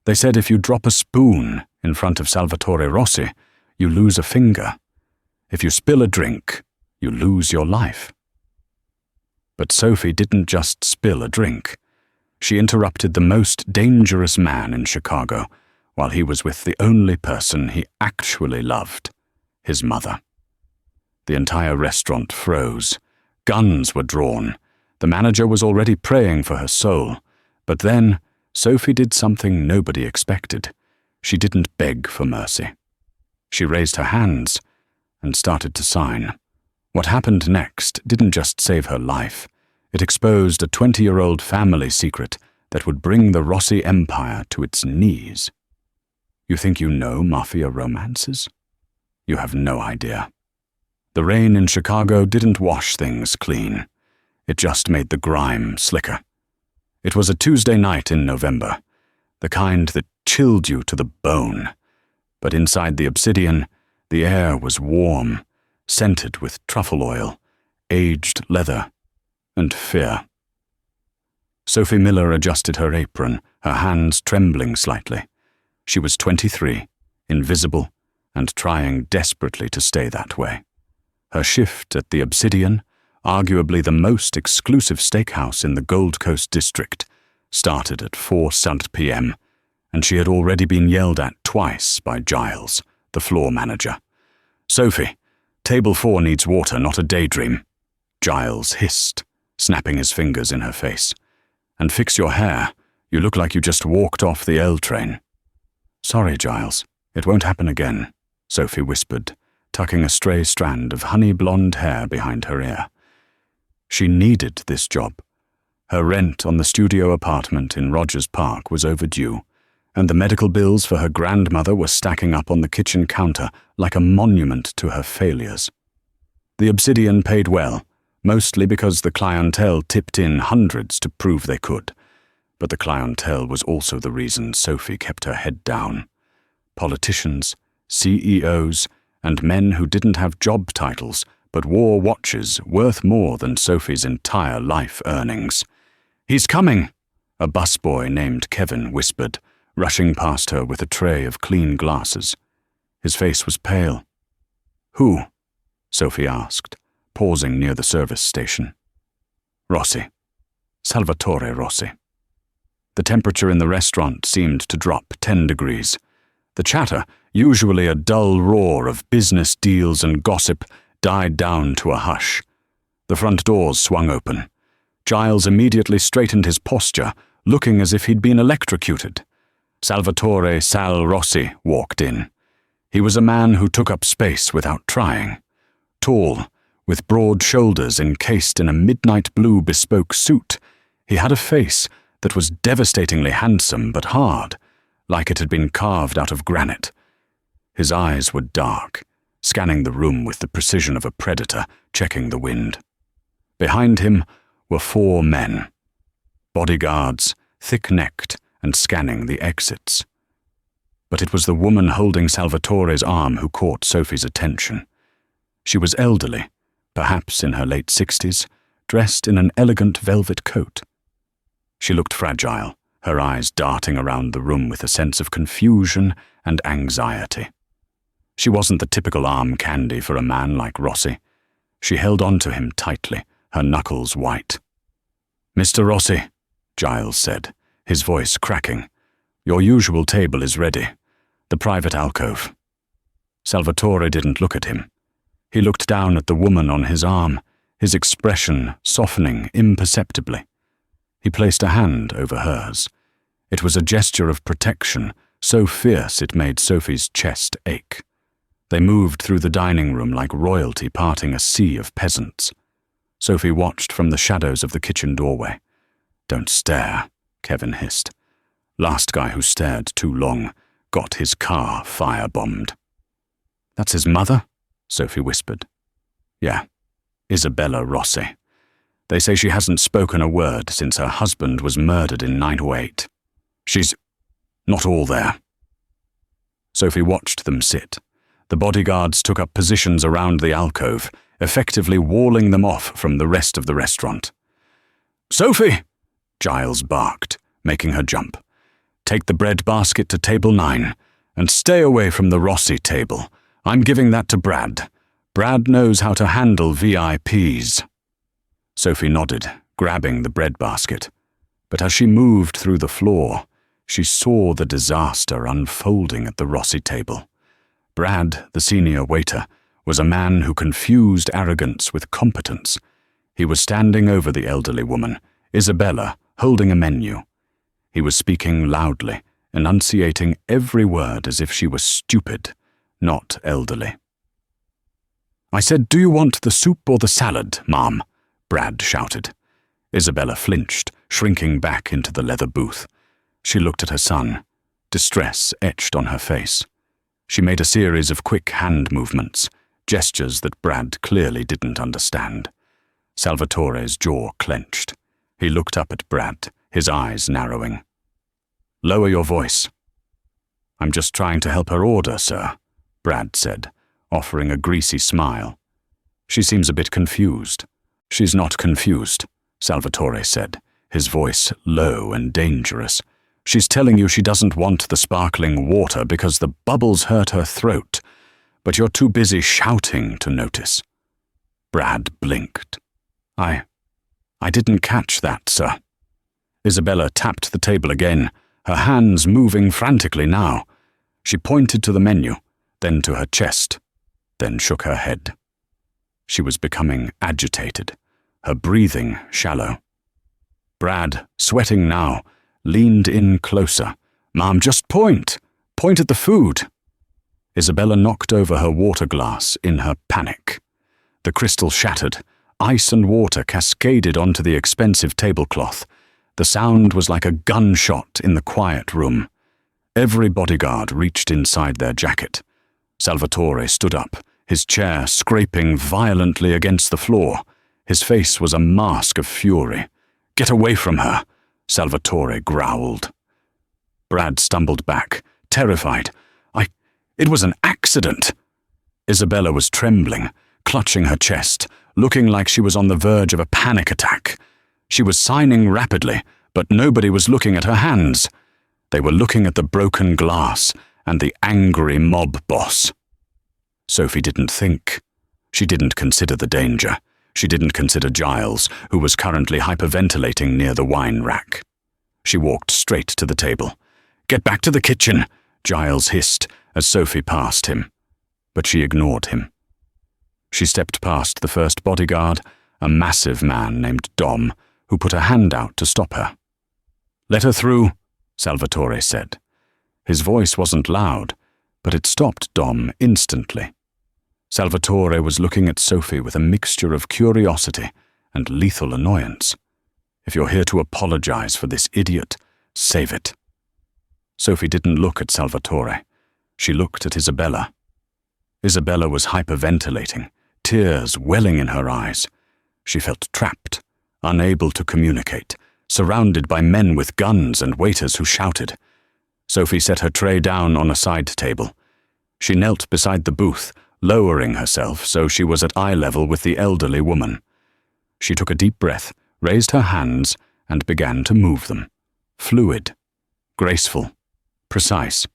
They said if you drop a spoon in front of Salvatore Rossi, you lose a finger. If you spill a drink, you lose your life. But Sophie didn't just spill a drink. She interrupted the most dangerous man in Chicago while he was with the only person he actually loved, his mother. The entire restaurant froze. Guns were drawn. The manager was already praying for her soul. But then, Sophie did something nobody expected. She didn't beg for mercy. She raised her hands and started to sign. What happened next didn't just save her life. It exposed a 20-year-old family secret that would bring the Rossi empire to its knees. You think you know Mafia romances? You have no idea. The rain in Chicago didn't wash things clean. It just made the grime slicker. It was a Tuesday night in November, the kind that chilled you to the bone. But inside the Obsidian, the air was warm, scented with truffle oil, aged leather, and fear. Sophie Miller adjusted her apron, her hands trembling slightly. She was 23, invisible, and trying desperately to stay that way. Her shift at the Obsidian, arguably the most exclusive steakhouse in the Gold Coast district, started at 4 p.m., and she had already been yelled at twice by Giles, the floor manager. "Sophie, table 4 needs water, not a daydream," Giles hissed, snapping his fingers in her face. "And fix your hair. You look like you just walked off the L train." "Sorry, Giles. It won't happen again," Sophie whispered, tucking a stray strand of honey-blonde hair behind her ear. She needed this job. Her rent on the studio apartment in Rogers Park was overdue, and the medical bills for her grandmother were stacking up on the kitchen counter like a monument to her failures. The Obsidian paid well, mostly because the clientele tipped in hundreds to prove they could. But the clientele was also the reason Sophie kept her head down. Politicians, CEOs, and men who didn't have job titles but wore watches worth more than Sophie's entire life earnings. "He's coming," a busboy named Kevin whispered, rushing past her with a tray of clean glasses. His face was pale. "Who?" Sophie asked, pausing near the service station. "Rossi. Salvatore Rossi." The temperature in the restaurant seemed to drop 10 degrees. The chatter, usually a dull roar of business deals and gossip, died down to a hush. The front doors swung open. Giles immediately straightened his posture, looking as if he'd been electrocuted. Salvatore Sal Rossi walked in. He was a man who took up space without trying. Tall, with broad shoulders encased in a midnight blue bespoke suit, he had a face that was devastatingly handsome but hard, like it had been carved out of granite. His eyes were dark, scanning the room with the precision of a predator checking the wind. Behind him were 4 men, bodyguards, thick-necked and scanning the exits. But it was the woman holding Salvatore's arm who caught Sophie's attention. She was elderly, perhaps in her late 60s, dressed in an elegant velvet coat. She looked fragile, her eyes darting around the room with a sense of confusion and anxiety. She wasn't the typical arm candy for a man like Rossi. She held on to him tightly, her knuckles white. "Mr. Rossi," Giles said, his voice cracking, "your usual table is ready. The private alcove." Salvatore didn't look at him. He looked down at the woman on his arm, his expression softening imperceptibly. He placed a hand over hers. It was a gesture of protection, so fierce it made Sophie's chest ache. They moved through the dining room like royalty parting a sea of peasants. Sophie watched from the shadows of the kitchen doorway. "Don't stare," Kevin hissed. "Last guy who stared too long got his car firebombed." "That's his mother?" Sophie whispered. "Yeah, Isabella Rossi. They say she hasn't spoken a word since her husband was murdered in 908. She's not all there." Sophie watched them sit. The bodyguards took up positions around the alcove, effectively walling them off from the rest of the restaurant. "Sophie!" Giles barked, making her jump. Take the bread basket to table 9, and stay away from the Rossi table. I'm giving that to Brad. Brad knows how to handle VIPs. Sophie nodded, grabbing the bread basket. But as she moved through the floor, she saw the disaster unfolding at the Rossi table. Brad, the senior waiter, was a man who confused arrogance with competence. He was standing over the elderly woman, Isabella, holding a menu. He was speaking loudly, enunciating every word as if she was stupid, not elderly. "I said, do you want the soup or the salad, ma'am?" Brad shouted. Isabella flinched, shrinking back into the leather booth. She looked at her son, distress etched on her face. She made a series of quick hand movements, gestures that Brad clearly didn't understand. Salvatore's jaw clenched. He looked up at Brad, his eyes narrowing. "Lower your voice." "I'm just trying to help her order, sir," Brad said, offering a greasy smile. "She seems a bit confused." "She's not confused," Salvatore said, his voice low and dangerous. "She's telling you she doesn't want the sparkling water because the bubbles hurt her throat, but you're too busy shouting to notice." Brad blinked. I didn't catch that, sir." Isabella tapped the table again, her hands moving frantically now. She pointed to the menu, then to her chest, then shook her head. She was becoming agitated, her breathing shallow. Brad, sweating now, leaned in closer. "Ma'am, just point! Point at the food!" Isabella knocked over her water glass in her panic. The crystal shattered. Ice and water cascaded onto the expensive tablecloth. The sound was like a gunshot in the quiet room. Every bodyguard reached inside their jacket. Salvatore stood up, his chair scraping violently against the floor. His face was a mask of fury. "Get away from her," Salvatore growled. Brad stumbled back, terrified. It was an accident." Isabella was trembling, clutching her chest, looking like she was on the verge of a panic attack. She was signing rapidly, but nobody was looking at her hands. They were looking at the broken glass and the angry mob boss. Sophie didn't think. She didn't consider the danger. She didn't consider Giles, who was currently hyperventilating near the wine rack. She walked straight to the table. "Get back to the kitchen," Giles hissed as Sophie passed him. But she ignored him. She stepped past the first bodyguard, a massive man named Dom, who put a hand out to stop her. "Let her through," Salvatore said. His voice wasn't loud, but it stopped Dom instantly. Salvatore was looking at Sophie with a mixture of curiosity and lethal annoyance. "If you're here to apologize for this idiot, save it." Sophie didn't look at Salvatore. She looked at Isabella. Isabella was hyperventilating, tears welling in her eyes. She felt trapped, unable to communicate, surrounded by men with guns and waiters who shouted. Sophie set her tray down on a side table. She knelt beside the booth, lowering herself so she was at eye level with the elderly woman. She took a deep breath, raised her hands, and began to move them. Fluid, graceful, precise.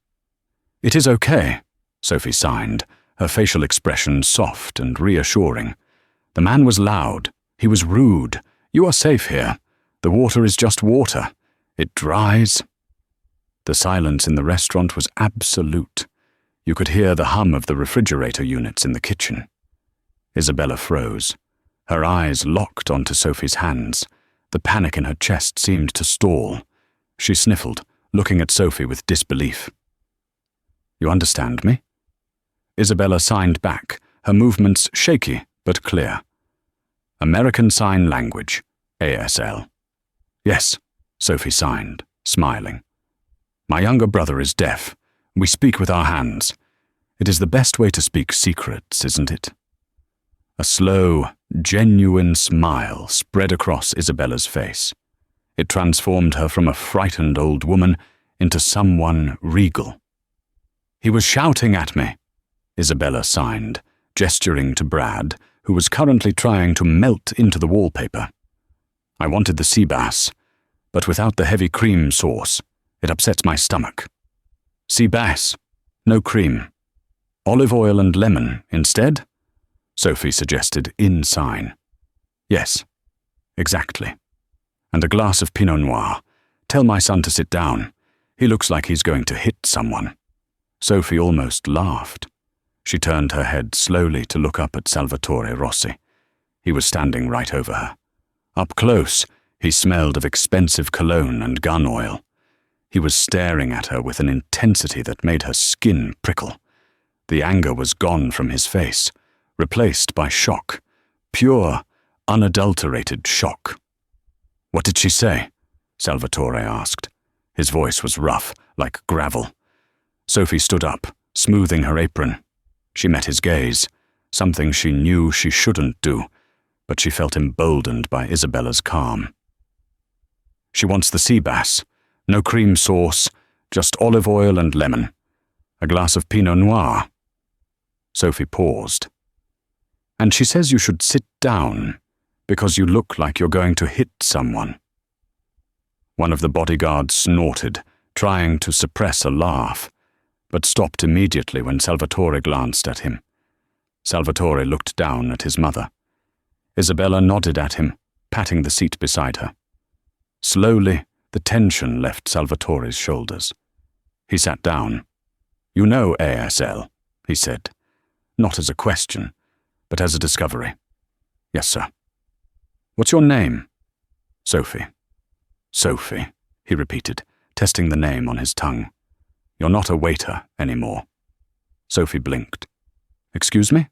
"It is okay," Sophie signed, her facial expression soft and reassuring. "The man was loud. He was rude. You are safe here. The water is just water. It dries." The silence in the restaurant was absolute. You could hear the hum of the refrigerator units in the kitchen. Isabella froze. Her eyes locked onto Sophie's hands. The panic in her chest seemed to stall. She sniffled, looking at Sophie with disbelief. "You understand me?" Isabella signed back, her movements shaky but clear. "American Sign Language, ASL." "Yes," Sophie signed, smiling. "My younger brother is deaf. We speak with our hands. It is the best way to speak secrets, isn't it?" A slow, genuine smile spread across Isabella's face. It transformed her from a frightened old woman into someone regal. "He was shouting at me," Isabella signed, gesturing to Brad, who was currently trying to melt into the wallpaper. "I wanted the sea bass, but without the heavy cream sauce," It upsets my stomach. Sea bass, no cream. Olive oil and lemon instead? Sophie suggested in sign. Yes, exactly. And a glass of Pinot Noir. Tell my son to sit down. He looks like he's going to hit someone. Sophie almost laughed. She turned her head slowly to look up at Salvatore Rossi. He was standing right over her. Up close, he smelled of expensive cologne and gun oil. He was staring at her with an intensity that made her skin prickle. The anger was gone from his face, replaced by shock. Pure, unadulterated shock. "What did she say?" Salvatore asked. His voice was rough, like gravel. Sophie stood up, smoothing her apron. She met his gaze, something she knew she shouldn't do, but she felt emboldened by Isabella's calm. "She wants the sea bass. No cream sauce, just olive oil and lemon. A glass of Pinot Noir." Sophie paused. "And she says you should sit down, because you look like you're going to hit someone." One of the bodyguards snorted, trying to suppress a laugh, but stopped immediately when Salvatore glanced at him. Salvatore looked down at his mother. Isabella nodded at him, patting the seat beside her. Slowly, the tension left Salvatore's shoulders. He sat down. "You know ASL," he said, not as a question, but as a discovery. "Yes, sir." "What's your name?" "Sophie." "Sophie," he repeated, testing the name on his tongue. "You're not a waiter anymore." Sophie blinked. "Excuse me?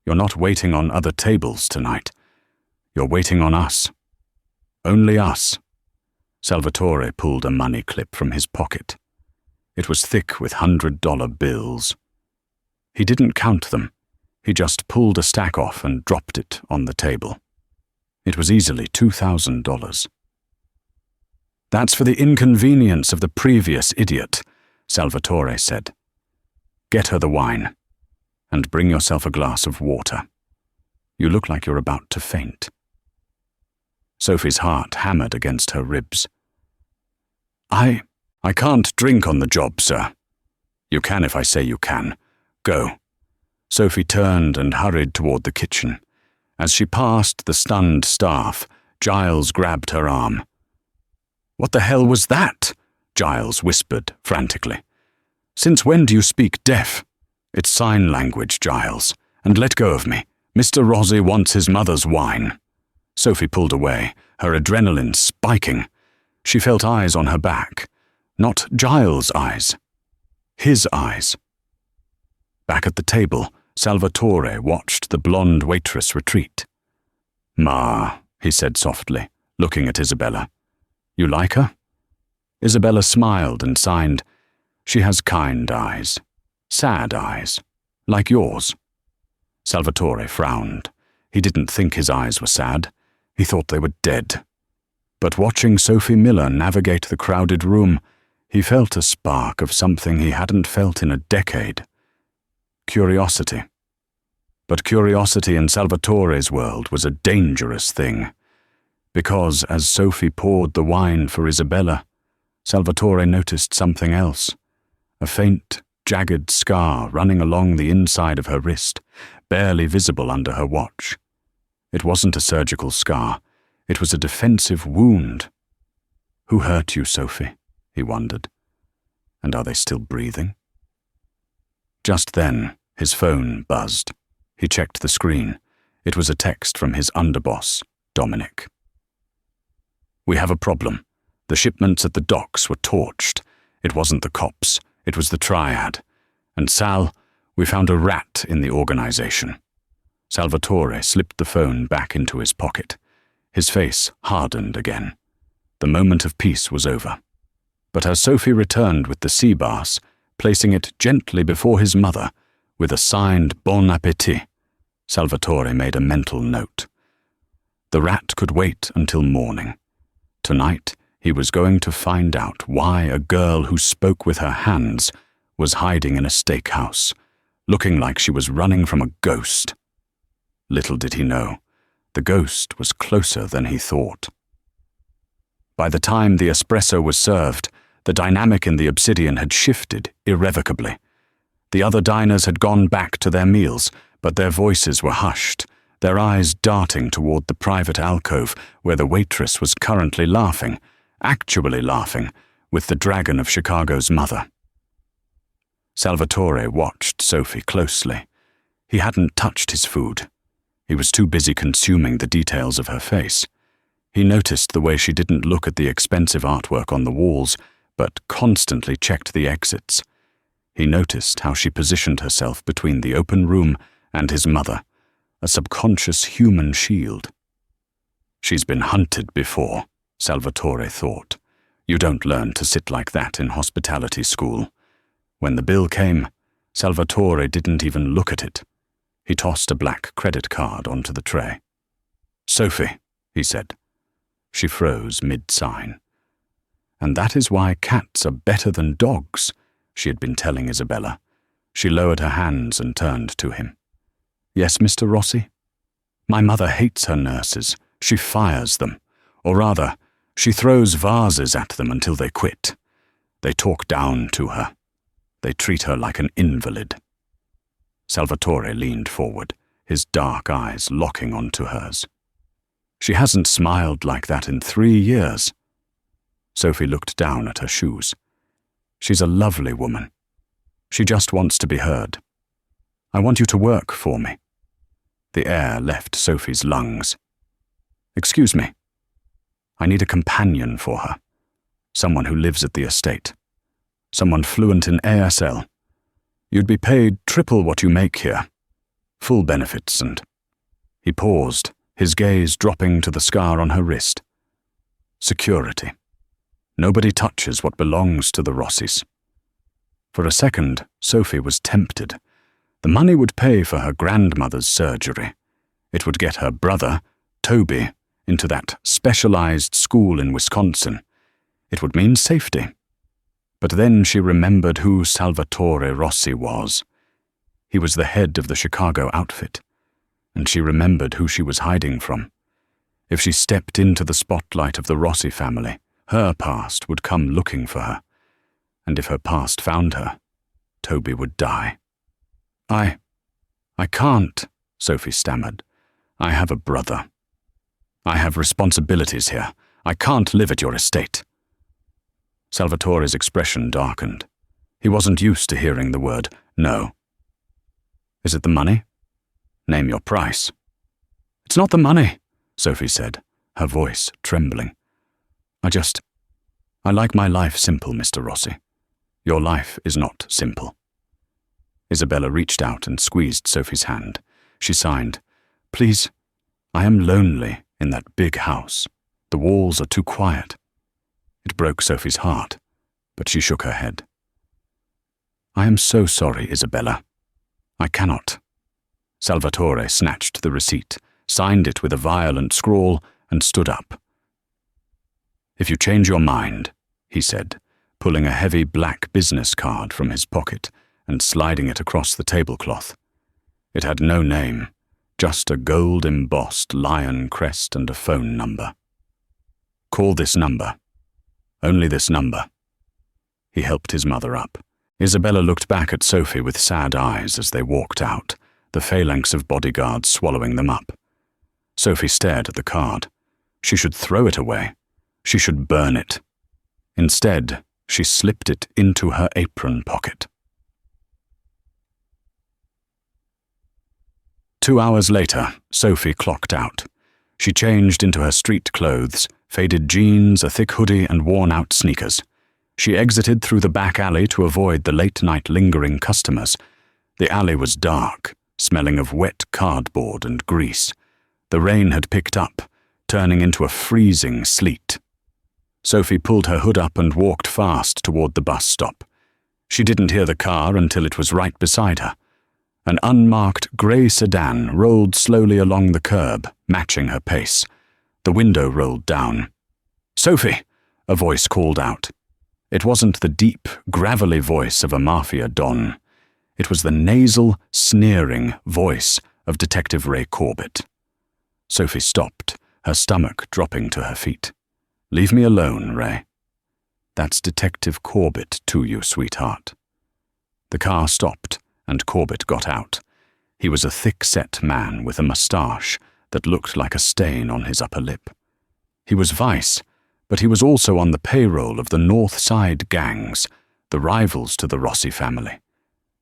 You're not waiting on other tables tonight. You're waiting on us. Only us." Salvatore pulled a money clip from his pocket. It was thick with $100 bills. He didn't count them. He just pulled a stack off and dropped it on the table. It was easily $2,000. "That's for the inconvenience of the previous idiot," Salvatore said. "Get her the wine, and bring yourself a glass of water. You look like you're about to faint." Sophie's heart hammered against her ribs. I can't drink on the job, sir." "You can if I say you can. Go." Sophie turned and hurried toward the kitchen. As she passed the stunned staff, Giles grabbed her arm. "What the hell was that?" Giles whispered frantically. "Since when do you speak deaf?" "It's sign language, Giles, and let go of me. Mr. Rossi wants his mother's wine." Sophie pulled away, her adrenaline spiking. She felt eyes on her back. Not Giles' eyes. His eyes. Back at the table, Salvatore watched the blonde waitress retreat. "Ma," he said softly, looking at Isabella. "You like her?" Isabella smiled and signed. "She has kind eyes. Sad eyes. Like yours." Salvatore frowned. He didn't think his eyes were sad. He thought they were dead. But watching Sophie Miller navigate the crowded room, he felt a spark of something he hadn't felt in a decade. Curiosity. But curiosity in Salvatore's world was a dangerous thing. Because as Sophie poured the wine for Isabella, Salvatore noticed something else. A faint, jagged scar running along the inside of her wrist, barely visible under her watch. It wasn't a surgical scar. It was a defensive wound. "Who hurt you, Sophie?" he wondered. "And are they still breathing?" Just then, his phone buzzed. He checked the screen. It was a text from his underboss, Dominic. "We have a problem. The shipments at the docks were torched. It wasn't the cops. It was the Triad. And Sal, we found a rat in the organization." Salvatore slipped the phone back into his pocket. His face hardened again. The moment of peace was over. But as Sophie returned with the sea bass, placing it gently before his mother, with a signed bon appétit, Salvatore made a mental note. The rat could wait until morning. Tonight, he was going to find out why a girl who spoke with her hands was hiding in a steakhouse, looking like she was running from a ghost. Little did he know, the ghost was closer than he thought. By the time the espresso was served, The dynamic in the Obsidian had shifted irrevocably. The other diners had gone back to their meals, but their voices were hushed, their eyes darting toward the private alcove where the waitress was currently laughing, actually laughing, with the Dragon of Chicago's mother. Salvatore watched Sophie closely. He hadn't touched his food. He was too busy consuming the details of her face. He noticed the way she didn't look at the expensive artwork on the walls, but constantly checked the exits. He noticed how she positioned herself between the open room and his mother, a subconscious human shield. She's been hunted before, Salvatore thought. You don't learn to sit like that in hospitality school. When the bill came, Salvatore didn't even look at it. He tossed a black credit card onto the tray. "Sophie," he said. She froze mid-sign. "And that is why cats are better than dogs," she had been telling Isabella. She lowered her hands and turned to him. "Yes, Mr. Rossi? My mother hates her nurses. She fires them. Or rather, she throws vases at them until they quit. They talk down to her. They treat her like an invalid." Salvatore leaned forward, his dark eyes locking onto hers. "She hasn't smiled like that in 3 years." Sophie looked down at her shoes. "She's a lovely woman. She just wants to be heard. I want you to work for me." The air left Sophie's lungs. "Excuse me. I need a companion for her. Someone who lives at the estate. Someone fluent in ASL. You'd be paid triple what you make here. Full benefits and—" He paused, his gaze dropping to the scar on her wrist. "Security. Nobody touches what belongs to the Rossis." For a second, Sophie was tempted. The money would pay for her grandmother's surgery. It would get her brother, Toby, into that specialized school in Wisconsin. It would mean safety. But then she remembered who Salvatore Rossi was. He was the head of the Chicago outfit, and she remembered who she was hiding from. If she stepped into the spotlight of the Rossi family, her past would come looking for her. And if her past found her, Toby would die. I can't," Sophie stammered. "I have a brother. I have responsibilities here. I can't live at your estate." Salvatore's expression darkened. He wasn't used to hearing the word no. "Is it the money? Name your price." "It's not the money," Sophie said, her voice trembling. I like my life simple, Mr. Rossi. Your life is not simple." Isabella reached out and squeezed Sophie's hand. She signed, "Please, I am lonely in that big house. The walls are too quiet." It broke Sophie's heart, but she shook her head. "I am so sorry, Isabella. I cannot." Salvatore snatched the receipt, signed it with a violent scrawl, and stood up. "If you change your mind," he said, pulling a heavy black business card from his pocket and sliding it across the tablecloth. It had no name, just a gold-embossed lion crest and a phone number. "Call this number. Only this number." He helped his mother up. Isabella looked back at Sophie with sad eyes as they walked out, the phalanx of bodyguards swallowing them up. Sophie stared at the card. She should throw it away. She should burn it. Instead, she slipped it into her apron pocket. 2 hours later, Sophie clocked out. She changed into her street clothes, faded jeans, a thick hoodie, and worn-out sneakers. She exited through the back alley to avoid the late-night lingering customers. The alley was dark, smelling of wet cardboard and grease. The rain had picked up, turning into a freezing sleet. Sophie pulled her hood up and walked fast toward the bus stop. She didn't hear the car until it was right beside her. An unmarked grey sedan rolled slowly along the curb, matching her pace. The window rolled down. "Sophie!" a voice called out. It wasn't the deep, gravelly voice of a Mafia don. It was the nasal, sneering voice of Detective Ray Corbett. Sophie stopped, her stomach dropping to her feet. "Leave me alone, Ray." That's Detective Corbett to you, sweetheart." The car stopped, and Corbett got out. He was a thick-set man with a moustache that looked like a stain on his upper lip. He was vice, but he was also on the payroll of the North Side gangs, the rivals to the Rossi family.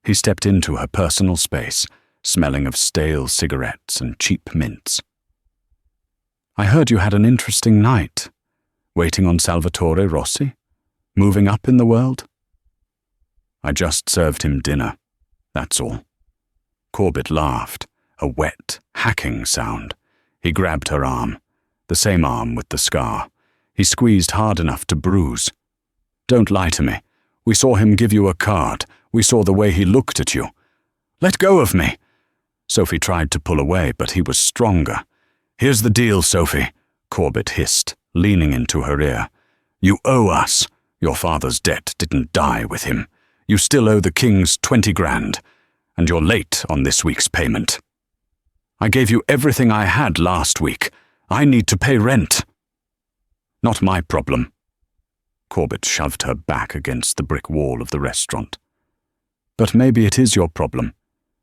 He stepped into her personal space, smelling of stale cigarettes and cheap mints. "I heard you had an interesting night. Waiting on Salvatore Rossi? Moving up in the world?" "I just served him dinner. That's all." Corbett laughed, a wet, hacking sound. He grabbed her arm, the same arm with the scar. He squeezed hard enough to bruise. "Don't lie to me. We saw him give you a card. We saw the way he looked at you." "Let go of me!" Sophie tried to pull away, but he was stronger. "Here's the deal, Sophie," Corbett hissed, leaning into her ear. "You owe us. Your father's debt didn't die with him. You still owe the Kings 20 grand, and you're late on this week's payment. I gave you everything I had last week. I need to pay rent." "Not my problem." Corbett shoved her back against the brick wall of the restaurant. "But maybe it is your problem.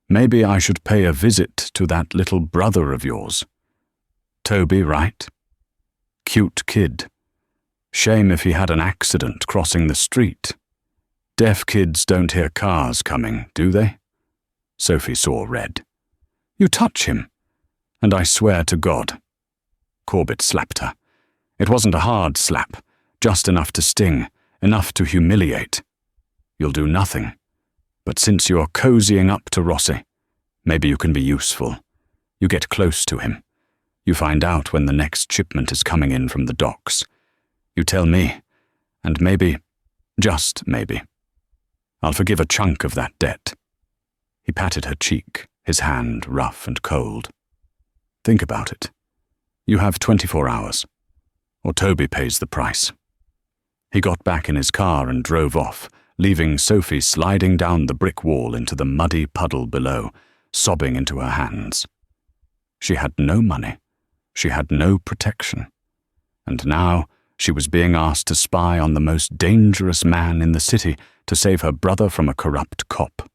Maybe I should pay a visit to that little brother of yours. Toby, right? Cute kid. Shame if he had an accident crossing the street. Deaf kids don't hear cars coming, do they?" Sophie saw red. "You touch him, and I swear to God." Corbett slapped her. It wasn't a hard slap, just enough to sting, enough to humiliate. "You'll do nothing. But since you're cozying up to Rossi, maybe you can be useful. You get close to him. You find out when the next shipment is coming in from the docks. You tell me, and maybe, just maybe, I'll forgive a chunk of that debt." He patted her cheek, his hand rough and cold. "Think about it. You have 24 hours, or Toby pays the price." He got back in his car and drove off, leaving Sophie sliding down the brick wall into the muddy puddle below, sobbing into her hands. She had no money. She had no protection. And now she was being asked to spy on the most dangerous man in the city to save her brother from a corrupt cop.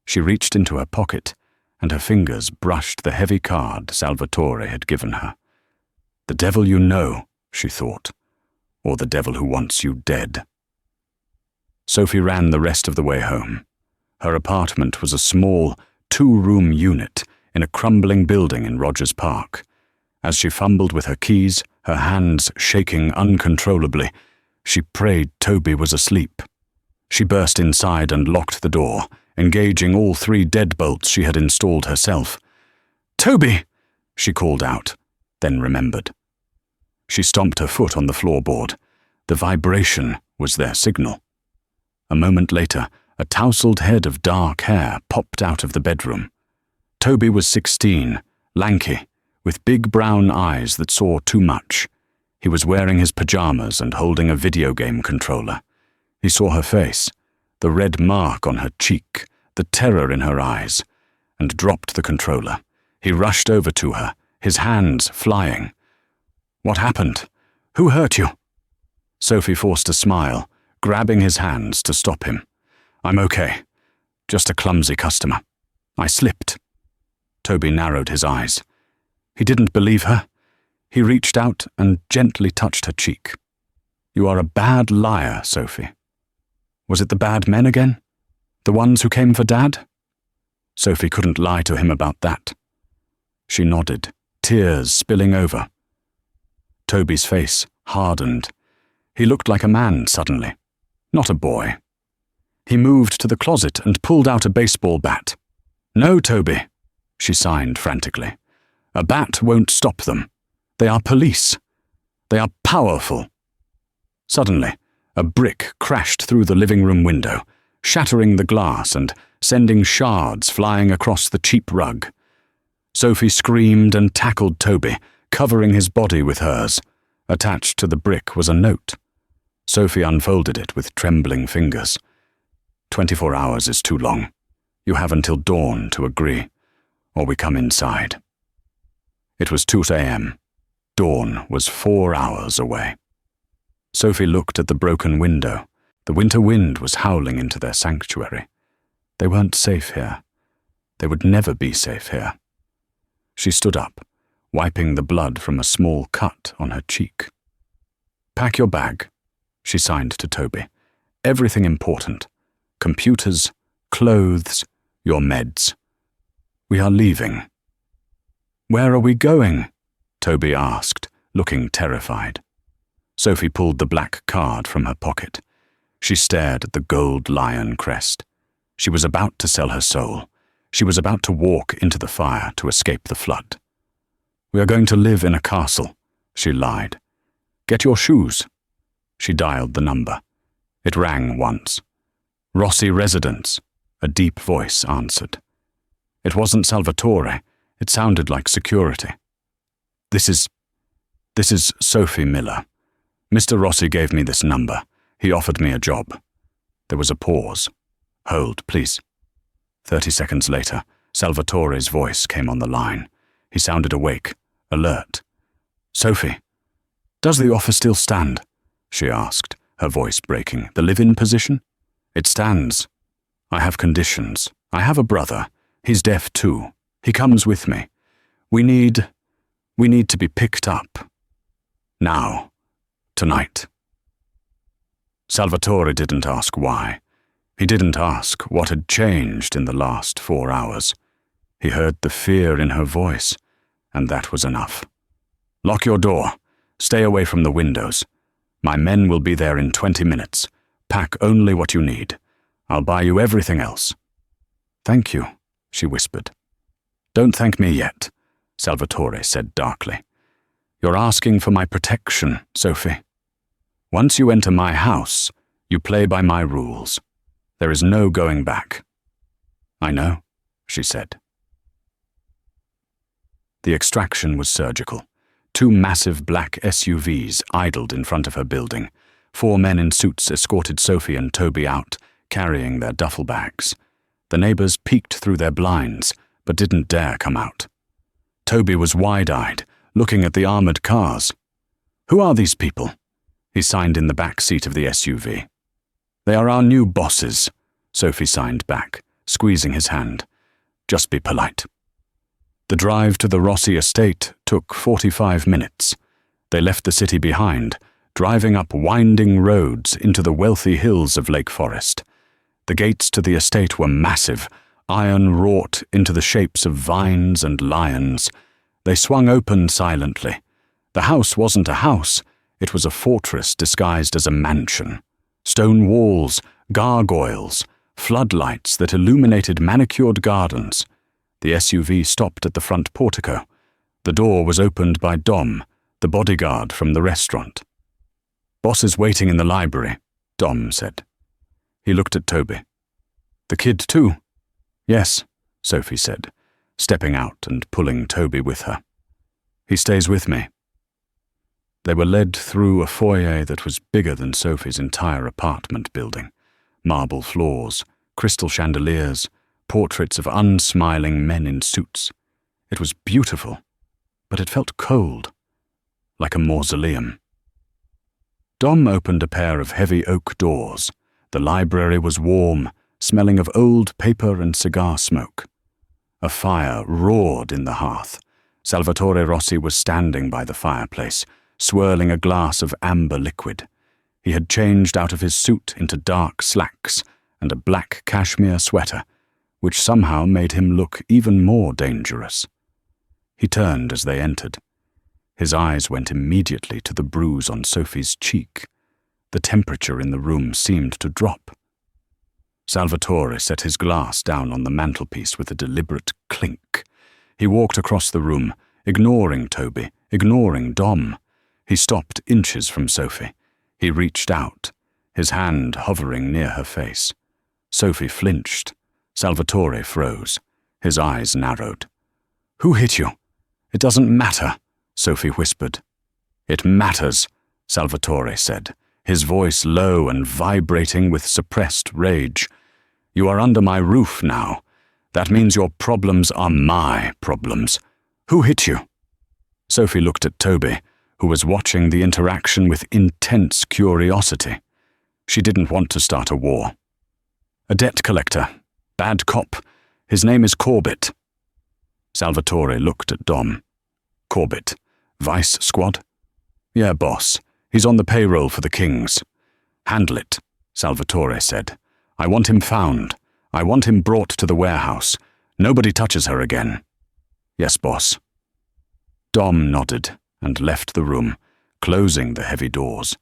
She reached into her pocket, and her fingers brushed the heavy card Salvatore had given her. "The devil you know," she thought, "or the devil who wants you dead." Sophie ran the rest of the way home. Her apartment was a small, 2-room unit in a crumbling building in Rogers Park. As she fumbled with her keys, her hands shaking uncontrollably, she prayed Toby was asleep. She burst inside and locked the door, engaging all 3 deadbolts she had installed herself. "Toby!" she called out, then remembered. She stomped her foot on the floorboard. The vibration was their signal. A moment later, a tousled head of dark hair popped out of the bedroom. Toby was 16, lanky, with big brown eyes that saw too much. He was wearing his pajamas and holding a video game controller. He saw her face, the red mark on her cheek, the terror in her eyes, and dropped the controller. He rushed over to her, his hands flying. "What happened? Who hurt you?" Sophie forced a smile, grabbing his hands to stop him. "I'm okay. Just a clumsy customer. I slipped." Toby narrowed his eyes. He didn't believe her. He reached out and gently touched her cheek. "You are a bad liar, Sophie." Was it the bad men again? The ones who came for Dad? Sophie couldn't lie to him about that. She nodded, tears spilling over. Toby's face hardened. He looked like a man suddenly, not a boy. He moved to the closet and pulled out a baseball bat. "No, Toby," she signed frantically. "A bat won't stop them. They are police. They are powerful." Suddenly, a brick crashed through the living room window, shattering the glass and sending shards flying across the cheap rug. Sophie screamed and tackled Toby, covering his body with hers. Attached to the brick was a note. Sophie unfolded it with trembling fingers. 24 hours is too long. You have until dawn to agree, or we come inside. It was 2 a.m. Dawn was 4 hours away. Sophie looked at the broken window. The winter wind was howling into their sanctuary. They weren't safe here. They would never be safe here. She stood up, wiping the blood from a small cut on her cheek. "Pack your bag," she signed to Toby. "Everything important. Computers, clothes, your meds. We are leaving." "Where are we going?" Toby asked, looking terrified. Sophie pulled the black card from her pocket. She stared at the gold lion crest. She was about to sell her soul. She was about to walk into the fire to escape the flood. "We are going to live in a castle," she lied. "Get your shoes." She dialed the number. It rang once. "Rossi Residence," a deep voice answered. It wasn't Salvatore. It sounded like security. This is Sophie Miller. Mr. Rossi gave me this number. He offered me a job." There was a pause. "Hold, please." 30 seconds later, Salvatore's voice came on the line. He sounded awake, alert. "Sophie, does the offer still stand?" she asked, her voice breaking. "The live-in position?" "It stands. I have conditions. I have a brother. He's deaf too. He comes with me. We need to be picked up. Now. Tonight." Salvatore didn't ask why. He didn't ask what had changed in the last 4 hours. He heard the fear in her voice, and that was enough. "Lock your door. Stay away from the windows. My men will be there in 20 minutes. Pack only what you need. I'll buy you everything else." "Thank you," she whispered. "Don't thank me yet," Salvatore said darkly. "You're asking for my protection, Sophie. Once you enter my house, you play by my rules. There is no going back." "I know," she said. The extraction was surgical. 2 massive black SUVs idled in front of her building. 4 men in suits escorted Sophie and Toby out, carrying their duffel bags. The neighbors peeked through their blinds, but didn't dare come out. Toby was wide-eyed, looking at the armored cars. "Who are these people?" He signed in the back seat of the SUV. "They are our new bosses," Sophie signed back, squeezing his hand. "Just be polite." The drive to the Rossi estate took 45 minutes. They left the city behind, driving up winding roads into the wealthy hills of Lake Forest. The gates to the estate were massive, iron wrought into the shapes of vines and lions. They swung open silently. The house wasn't a house. It was a fortress disguised as a mansion. Stone walls, gargoyles, floodlights that illuminated manicured gardens. The SUV stopped at the front portico. The door was opened by Dom, the bodyguard from the restaurant. "Boss is waiting in the library," Dom said. He looked at Toby. "The kid too?" "Yes," Sophie said, stepping out and pulling Toby with her. "He stays with me." They were led through a foyer that was bigger than Sophie's entire apartment building. Marble floors, crystal chandeliers, portraits of unsmiling men in suits. It was beautiful, but it felt cold, like a mausoleum. Dom opened a pair of heavy oak doors. The library was warm, smelling of old paper and cigar smoke. A fire roared in the hearth. Salvatore Rossi was standing by the fireplace, swirling a glass of amber liquid. He had changed out of his suit into dark slacks and a black cashmere sweater, which somehow made him look even more dangerous. He turned as they entered. His eyes went immediately to the bruise on Sophie's cheek. The temperature in the room seemed to drop. Salvatore set his glass down on the mantelpiece with a deliberate clink. He walked across the room, ignoring Toby, ignoring Dom. He stopped inches from Sophie. He reached out, his hand hovering near her face. Sophie flinched. Salvatore froze. His eyes narrowed. "Who hit you?" "It doesn't matter," Sophie whispered. "It matters," Salvatore said, his voice low and vibrating with suppressed rage. "You are under my roof now. That means your problems are my problems. Who hit you?" Sophie looked at Toby, who was watching the interaction with intense curiosity. She didn't want to start a war. A debt collector. Bad cop. His name is Corbett. Salvatore looked at Dom. Corbett. Vice squad? Yeah, boss. He's on the payroll for the Kings. Handle it, Salvatore said. I want him found. I want him brought to the warehouse. Nobody touches her again. Yes, boss. Dom nodded and left the room, closing the heavy doors.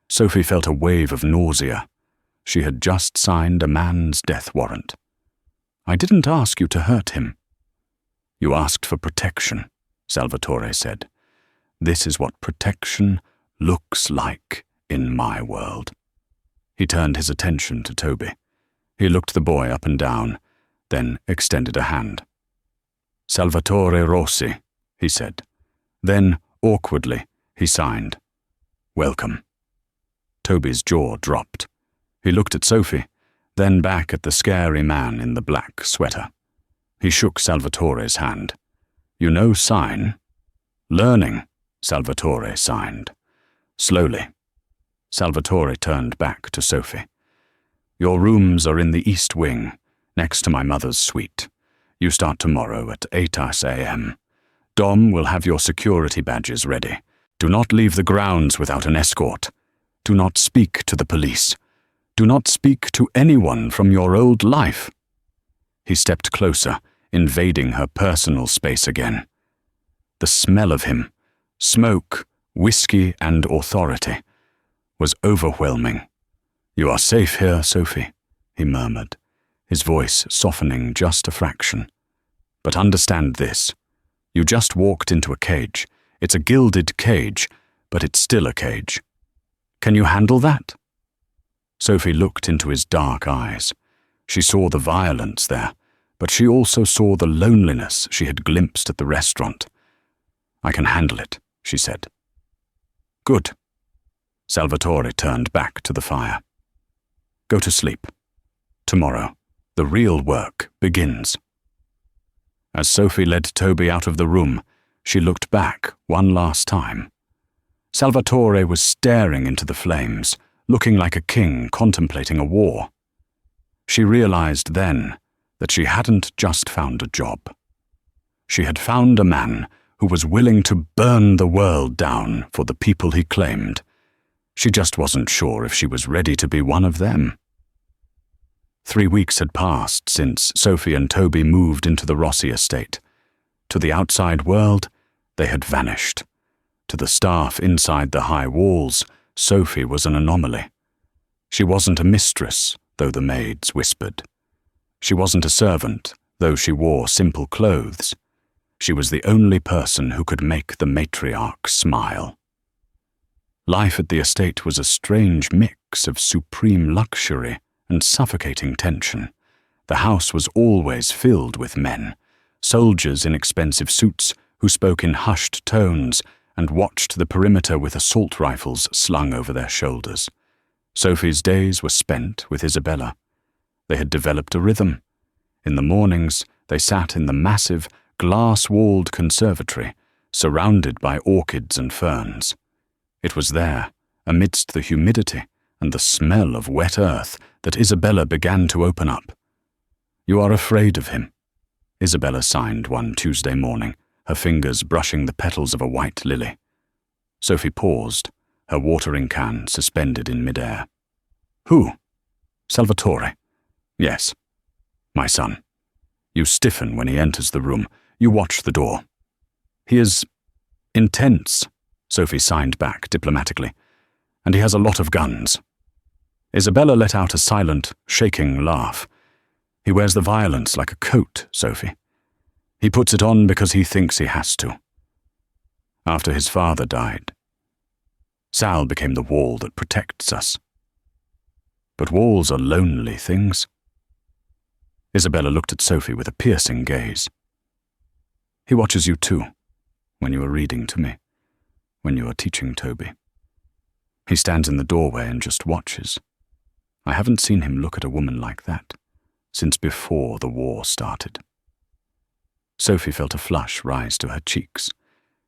Sophie felt a wave of nausea. She had just signed a man's death warrant. I didn't ask you to hurt him. You asked for protection, Salvatore said. This is what protection looks like in my world. He turned his attention to Toby. He looked the boy up and down, then extended a hand. Salvatore Rossi, he said. Then, awkwardly, he signed. Welcome. Toby's jaw dropped. He looked at Sophie, then back at the scary man in the black sweater. He shook Salvatore's hand. You know sign? Learning, Salvatore signed. Slowly. Salvatore turned back to Sophie. Your rooms are in the east wing, next to my mother's suite. You start tomorrow at 8 a.m. Dom will have your security badges ready. Do not leave the grounds without an escort. Do not speak to the police. Do not speak to anyone from your old life. He stepped closer, invading her personal space again. The smell of him, smoke, whiskey, and authority, was overwhelming. You are safe here, Sophie, he murmured, his voice softening just a fraction. But understand this. You just walked into a cage. It's a gilded cage, but it's still a cage. Can you handle that? Sophie looked into his dark eyes. She saw the violence there, but she also saw the loneliness she had glimpsed at the restaurant. I can handle it, she said. Good. Salvatore turned back to the fire. Go to sleep. Tomorrow, the real work begins. As Sophie led Toby out of the room, she looked back one last time. Salvatore was staring into the flames, looking like a king contemplating a war. She realized then that she hadn't just found a job. She had found a man who was willing to burn the world down for the people he claimed. She just wasn't sure if she was ready to be one of them. 3 weeks had passed since Sophie and Toby moved into the Rossi estate. To the outside world, they had vanished. To the staff inside the high walls, Sophie was an anomaly. She wasn't a mistress, though the maids whispered. She wasn't a servant, though she wore simple clothes. She was the only person who could make the matriarch smile. Life at the estate was a strange mix of supreme luxury and suffocating tension. The house was always filled with men, soldiers in expensive suits who spoke in hushed tones and watched the perimeter with assault rifles slung over their shoulders. Sophie's days were spent with Isabella. They had developed a rhythm. In the mornings, they sat in the massive, glass-walled conservatory, surrounded by orchids and ferns. It was there, amidst the humidity and the smell of wet earth, that Isabella began to open up. You are afraid of him, Isabella signed one Tuesday morning, her fingers brushing the petals of a white lily. Sophie paused, her watering can suspended in midair. Who? Salvatore. Yes. My son. You stiffen when he enters the room. You watch the door. He is intense, Sophie signed back diplomatically, and he has a lot of guns. Isabella let out a silent, shaking laugh. He wears the violence like a coat, Sophie. He puts it on because he thinks he has to. After his father died, Sal became the wall that protects us. But walls are lonely things. Isabella looked at Sophie with a piercing gaze. He watches you too, when you are reading to me, when you are teaching Toby. He stands in the doorway and just watches. I haven't seen him look at a woman like that since before the war started. Sophie felt a flush rise to her cheeks.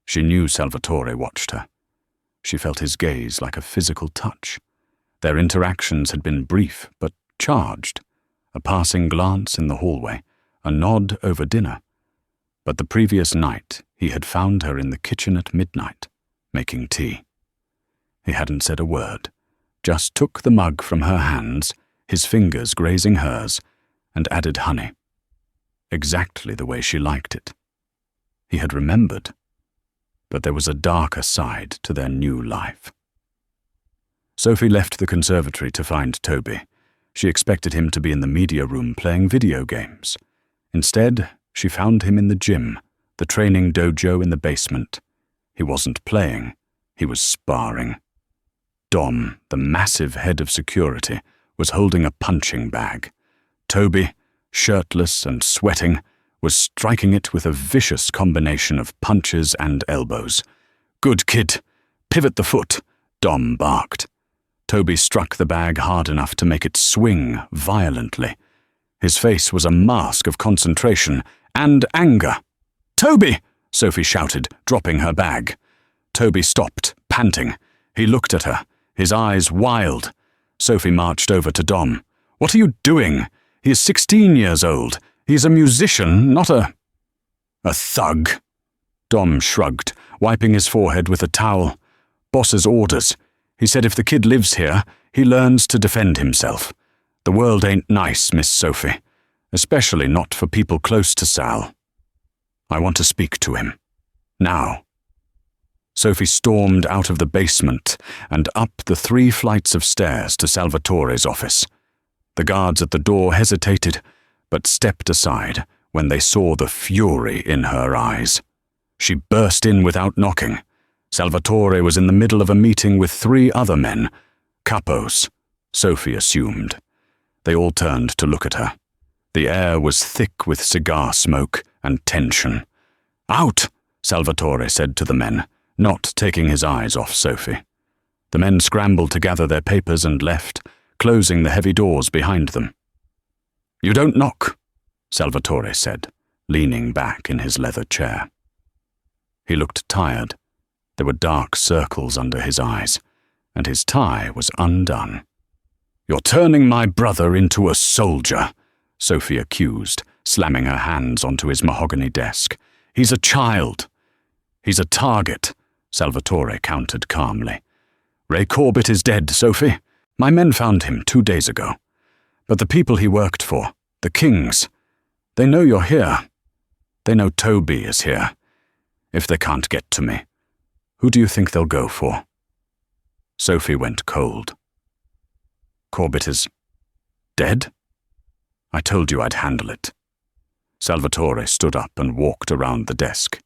She knew Salvatore watched her. She felt his gaze like a physical touch. Their interactions had been brief but charged. A passing glance in the hallway, a nod over dinner. But the previous night, he had found her in the kitchen at midnight, making tea. He hadn't said a word, just took the mug from her hands, his fingers grazing hers, and added honey. Exactly the way she liked it. He had remembered, but there was a darker side to their new life. Sophie left the conservatory to find Toby. She expected him to be in the media room playing video games. Instead, she found him in the gym, the training dojo in the basement. He wasn't playing, he was sparring. Dom, the massive head of security, was holding a punching bag. Toby, shirtless and sweating, was striking it with a vicious combination of punches and elbows. "Good kid! Pivot the foot!" Dom barked. Toby struck the bag hard enough to make it swing violently. His face was a mask of concentration and anger. "Toby!" Sophie shouted, dropping her bag. Toby stopped, panting. He looked at her, his eyes wild. Sophie marched over to Dom. "What are you doing? He is 16 years old. He's a musician, not a thug." Dom shrugged, wiping his forehead with a towel. "Boss's orders. He said if the kid lives here, he learns to defend himself. The world ain't nice, Miss Sophie, especially not for people close to Sal. I want to speak to him. Now." Sophie stormed out of the basement and up the 3 flights of stairs to Salvatore's office. The guards at the door hesitated, but stepped aside when they saw the fury in her eyes. She burst in without knocking. Salvatore was in the middle of a meeting with 3 other men, capos, Sophie assumed. They all turned to look at her. The air was thick with cigar smoke and tension. "Out!" Salvatore said to the men, not taking his eyes off Sophie. The men scrambled to gather their papers and left, closing the heavy doors behind them. "You don't knock," Salvatore said, leaning back in his leather chair. He looked tired. There were dark circles under his eyes, and his tie was undone. "You're turning my brother into a soldier," Sophie accused, slamming her hands onto his mahogany desk. "He's a child." "He's a target," Salvatore countered calmly. "Ray Corbett is dead, Sophie. My men found him 2 days ago. But the people he worked for, the Kings, they know you're here. They know Toby is here. If they can't get to me, who do you think they'll go for?" Sophie went cold. "Corbett is dead? I told you I'd handle it." Salvatore stood up and walked around the desk.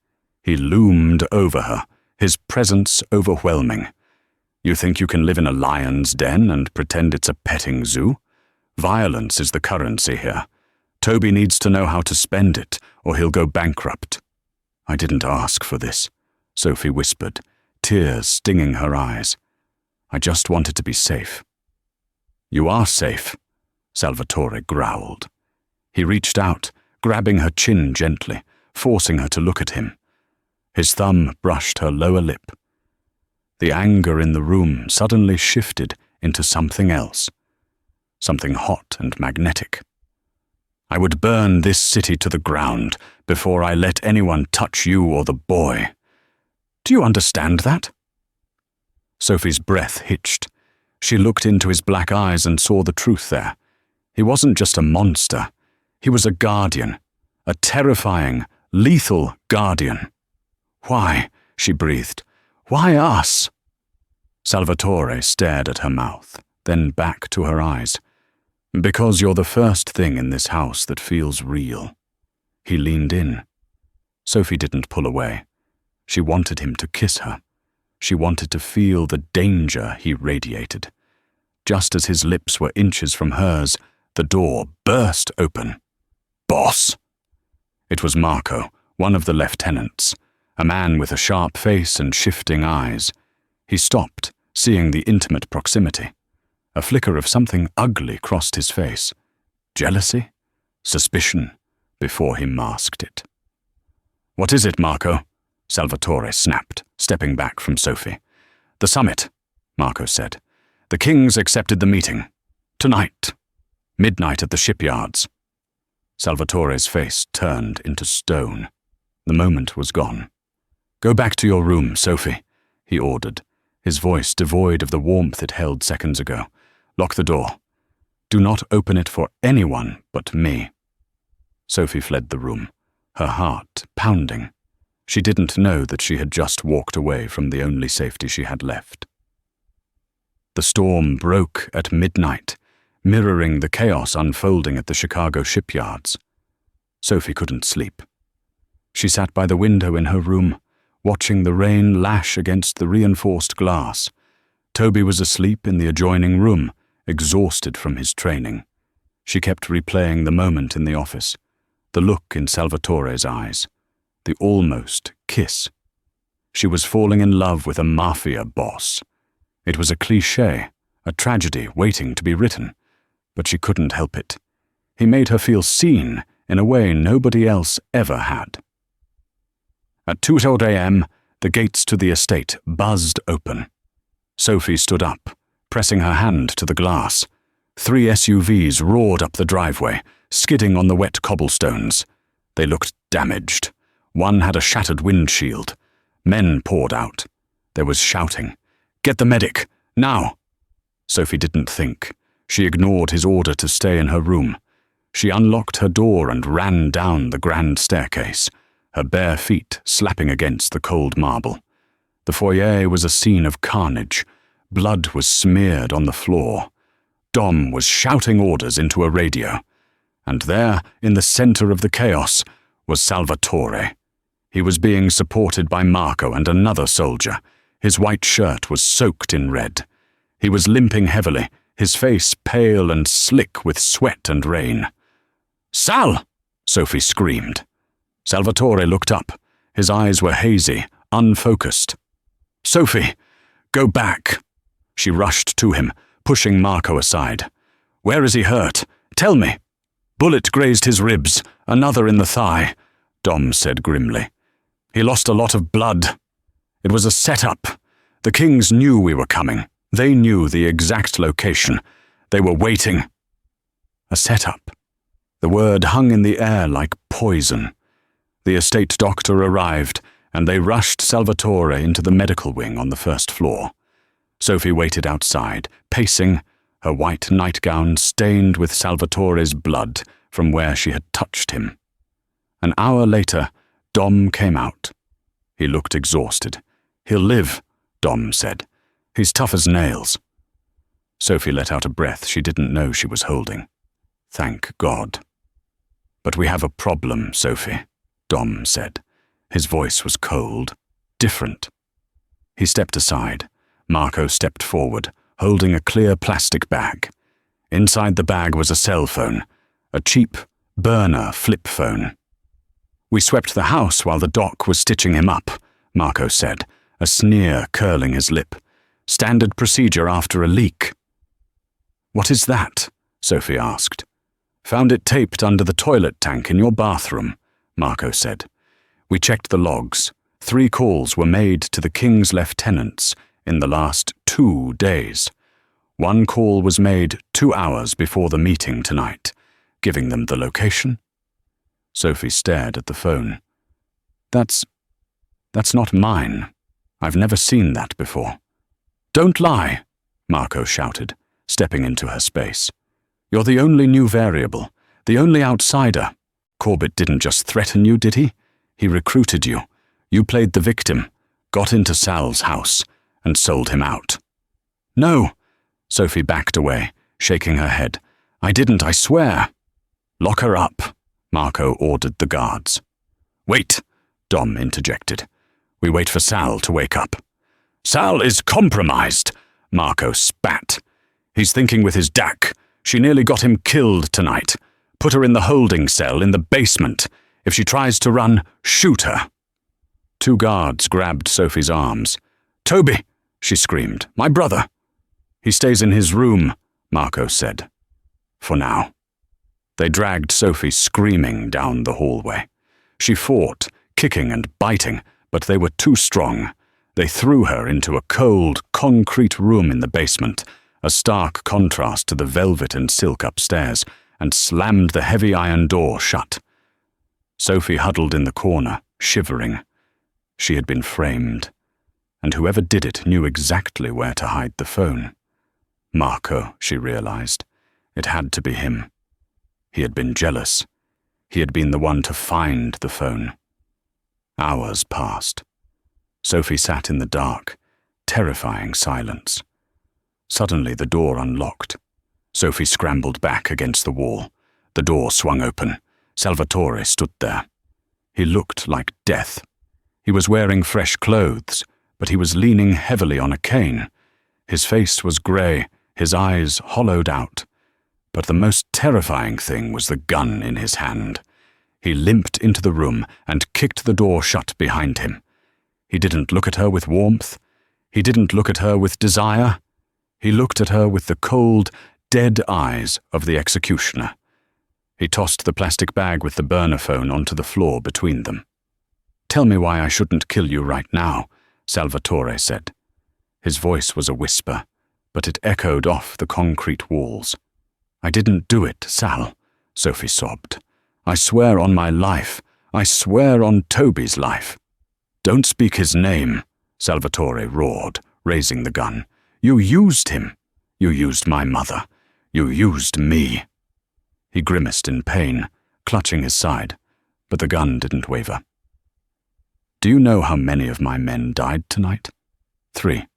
He loomed over her, his presence overwhelming. "You think you can live in a lion's den and pretend it's a petting zoo? Violence is the currency here. Toby needs to know how to spend it, or he'll go bankrupt." "I didn't ask for this," Sophie whispered, tears stinging her eyes. "I just wanted to be safe." "You are safe," Salvatore growled. He reached out, grabbing her chin gently, forcing her to look at him. His thumb brushed her lower lip. The anger in the room suddenly shifted into something else, something hot and magnetic. "I would burn this city to the ground before I let anyone touch you or the boy. Do you understand that?" Sophie's breath hitched. She looked into his black eyes and saw the truth there. He wasn't just a monster. He was a guardian, a terrifying, lethal guardian. "Why?" she breathed. "Why us?" Salvatore stared at her mouth, then back to her eyes. "Because you're the first thing in this house that feels real." He leaned in. Sophie didn't pull away. She wanted him to kiss her. She wanted to feel the danger he radiated. Just as his lips were inches from hers, the door burst open. "Boss!" It was Marco, one of the lieutenants, a man with a sharp face and shifting eyes. He stopped, seeing the intimate proximity. A flicker of something ugly crossed his face. Jealousy? Suspicion? Before he masked it. "What is it, Marco?" Salvatore snapped, stepping back from Sophie. "The summit," Marco said. "The kings accepted the meeting. Tonight. Midnight at the shipyards." Salvatore's face turned into stone. The moment was gone. "Go back to your room, Sophie," he ordered, his voice devoid of the warmth it held seconds ago. "Lock the door. Do not open it for anyone but me." Sophie fled the room, her heart pounding. She didn't know that she had just walked away from the only safety she had left. The storm broke at midnight, mirroring the chaos unfolding at the Chicago shipyards. Sophie couldn't sleep. She sat by the window in her room, watching the rain lash against the reinforced glass. Toby was asleep in the adjoining room, exhausted from his training. She kept replaying the moment in the office, the look in Salvatore's eyes, the almost kiss. She was falling in love with a Mafia boss. It was a cliché, a tragedy waiting to be written, but she couldn't help it. He made her feel seen in a way nobody else ever had. At 2:00 a.m., the gates to the estate buzzed open. Sophie stood up, pressing her hand to the glass. 3 SUVs roared up the driveway, skidding on the wet cobblestones. They looked damaged. One had a shattered windshield. Men poured out. There was shouting. "Get the medic, now!" Sophie didn't think. She ignored his order to stay in her room. She unlocked her door and ran down the grand staircase, her bare feet slapping against the cold marble. The foyer was a scene of carnage. Blood was smeared on the floor. Dom was shouting orders into a radio. And there, in the center of the chaos, was Salvatore. He was being supported by Marco and another soldier. His white shirt was soaked in red. He was limping heavily, his face pale and slick with sweat and rain. "Sal!" Sophie screamed. Salvatore looked up. His eyes were hazy, unfocused. "Sophie, go back." She rushed to him, pushing Marco aside. "Where is he hurt? Tell me." "Bullet grazed his ribs, another in the thigh," Dom said grimly. "He lost a lot of blood. It was a setup. The kings knew we were coming. They knew the exact location. They were waiting." A setup. The word hung in the air like poison. The estate doctor arrived, and they rushed Salvatore into the medical wing on the first floor. Sophie waited outside, pacing, her white nightgown stained with Salvatore's blood from where she had touched him. An hour later, Dom came out. He looked exhausted. "He'll live," Dom said. "He's tough as nails." Sophie let out a breath she didn't know she was holding. Thank God. "But we have a problem, Sophie," Dom said. His voice was cold, different. He stepped aside. Marco stepped forward, holding a clear plastic bag. Inside the bag was a cell phone, a cheap burner flip phone. "We swept the house while the doc was stitching him up," Marco said, a sneer curling his lip. "Standard procedure after a leak." "What is that?" Sophie asked. "Found it taped under the toilet tank in your bathroom," Marco said. "We checked the logs. 3 calls were made to the king's lieutenants in the last 2 days. 1 call was made 2 hours before the meeting tonight, giving them the location." Sophie stared at the phone. That's not mine. I've never seen that before." "Don't lie," Marco shouted, stepping into her space. "You're the only new variable, the only outsider. Corbett didn't just threaten you, did he? He recruited you. You played the victim, got into Sal's house, and sold him out." "No," Sophie backed away, shaking her head. "I didn't, I swear." "Lock her up," Marco ordered the guards. "Wait," Dom interjected. "We wait for Sal to wake up." "Sal is compromised," Marco spat. "He's thinking with his DAC. She nearly got him killed tonight. Put her in the holding cell in the basement. If she tries to run, shoot her." 2 guards grabbed Sophie's arms. "Toby," she screamed, "my brother." "He stays in his room," Marco said. "For now." They dragged Sophie screaming down the hallway. She fought, kicking and biting, but they were too strong. They threw her into a cold, concrete room in the basement, a stark contrast to the velvet and silk upstairs, and slammed the heavy iron door shut. Sophie huddled in the corner, shivering. She had been framed, and whoever did it knew exactly where to hide the phone. Marco, she realized. It had to be him. He had been jealous. He had been the one to find the phone. Hours passed. Sophie sat in the dark, terrifying silence. Suddenly the door unlocked. Sophie scrambled back against the wall. The door swung open. Salvatore stood there. He looked like death. He was wearing fresh clothes, but he was leaning heavily on a cane. His face was grey, his eyes hollowed out. But the most terrifying thing was the gun in his hand. He limped into the room and kicked the door shut behind him. He didn't look at her with warmth. He didn't look at her with desire. He looked at her with the cold, dead eyes of the executioner. He tossed the plastic bag with the burner phone onto the floor between them. "Tell me why I shouldn't kill you right now," Salvatore said. His voice was a whisper, but it echoed off the concrete walls. "I didn't do it, Sal," Sophie sobbed. "I swear on my life. I swear on Toby's life." "Don't speak his name," Salvatore roared, raising the gun. "You used him. You used my mother. You used me." He grimaced in pain, clutching his side, but the gun didn't waver. "Do you know how many of my men died tonight? 3.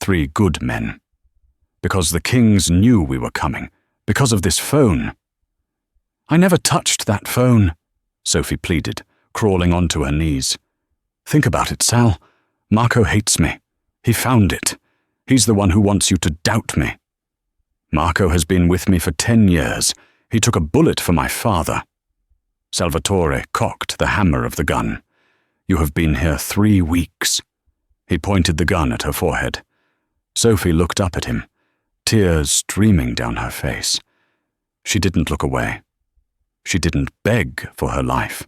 3 good men. Because the Kings knew we were coming, because of this phone." "I never touched that phone," Sophie pleaded, crawling onto her knees. "Think about it, Sal. Marco hates me. He found it. He's the one who wants you to doubt me. Marco has been with me for 10 years. He took a bullet for my father." Salvatore cocked the hammer of the gun. "You have been here 3 weeks. He pointed the gun at her forehead. Sophie looked up at him, tears streaming down her face. She didn't look away. She didn't beg for her life.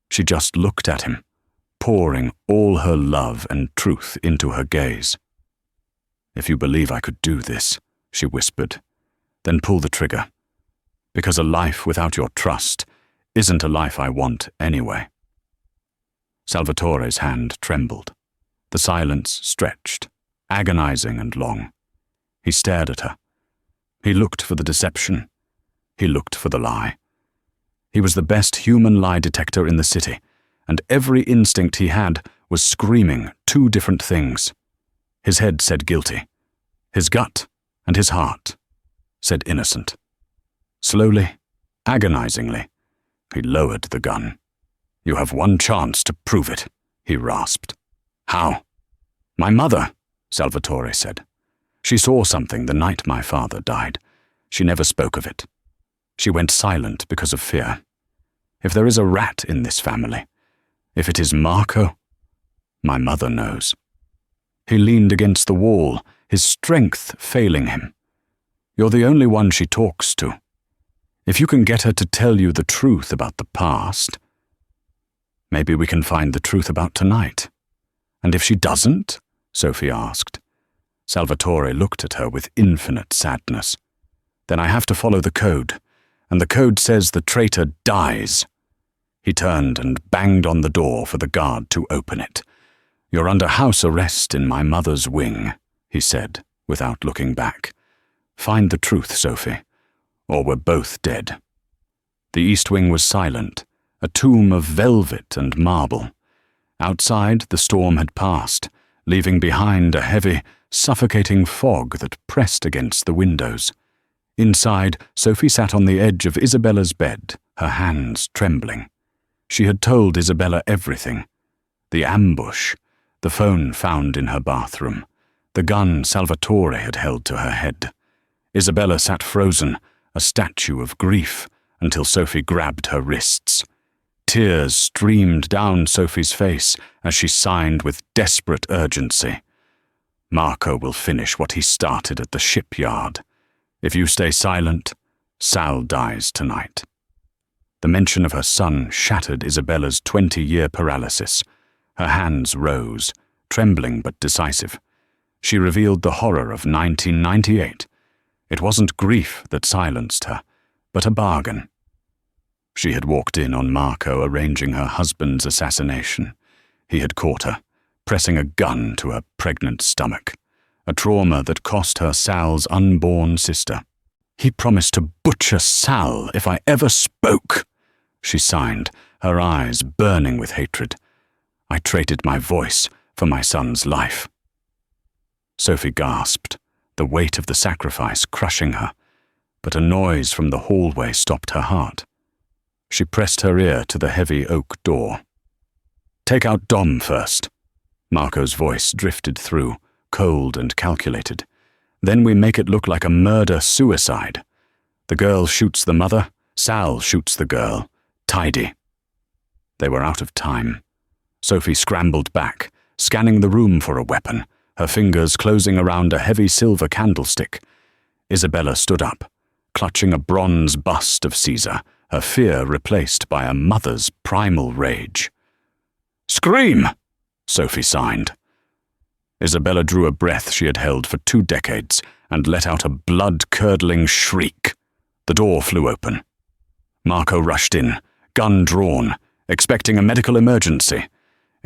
She just looked at him, pouring all her love and truth into her gaze. "If you believe I could do this," she whispered, "then pull the trigger. Because a life without your trust isn't a life I want anyway." Salvatore's hand trembled. The silence stretched, agonizing and long. He stared at her. He looked for the deception. He looked for the lie. He was the best human lie detector in the city, and every instinct he had was screaming 2 different things. His head said guilty. His gut and his heart said innocent. Slowly, agonizingly, he lowered the gun. "You have 1 chance to prove it," he rasped. "How?" "My mother," Salvatore said. "She saw something the night my father died. She never spoke of it. She went silent because of fear. If there is a rat in this family, if it is Marco, my mother knows." He leaned against the wall, his strength failing him. "You're the only one she talks to. If you can get her to tell you the truth about the past, maybe we can find the truth about tonight." "And if she doesn't?" Sophie asked. Salvatore looked at her with infinite sadness. "Then I have to follow the code, and the code says the traitor dies." He turned and banged on the door for the guard to open it. "You're under house arrest in my mother's wing," he said, without looking back. "Find the truth, Sophie, or we're both dead." The East Wing was silent, a tomb of velvet and marble. Outside, the storm had passed, leaving behind a heavy, suffocating fog that pressed against the windows. Inside, Sophie sat on the edge of Isabella's bed, her hands trembling. She had told Isabella everything. The ambush, the phone found in her bathroom, the gun Salvatore had held to her head. Isabella sat frozen, a statue of grief, until Sophie grabbed her wrists. Tears streamed down Sophie's face as she signed with desperate urgency. "Marco will finish what he started at the shipyard. If you stay silent, Sal dies tonight." The mention of her son shattered Isabella's 20-year paralysis. Her hands rose, trembling but decisive. She revealed the horror of 1998. It wasn't grief that silenced her, but a bargain. She had walked in on Marco arranging her husband's assassination. He had caught her, pressing a gun to her pregnant stomach, a trauma that cost her Sal's unborn sister. "He promised to butcher Sal if I ever spoke," she signed, her eyes burning with hatred. "I traded my voice for my son's life." Sophie gasped, the weight of the sacrifice crushing her, but a noise from the hallway stopped her heart. She pressed her ear to the heavy oak door. "Take out Dom first." Marco's voice drifted through, cold and calculated. "Then we make it look like a murder-suicide. The girl shoots the mother, Sal shoots the girl. Tidy." They were out of time. Sophie scrambled back, scanning the room for a weapon, her fingers closing around a heavy silver candlestick. Isabella stood up, clutching a bronze bust of Caesar, her fear replaced by a mother's primal rage. "Scream!" Sophie signed. Isabella drew a breath she had held for 2 decades and let out a blood-curdling shriek. The door flew open. Marco rushed in, gun drawn, expecting a medical emergency.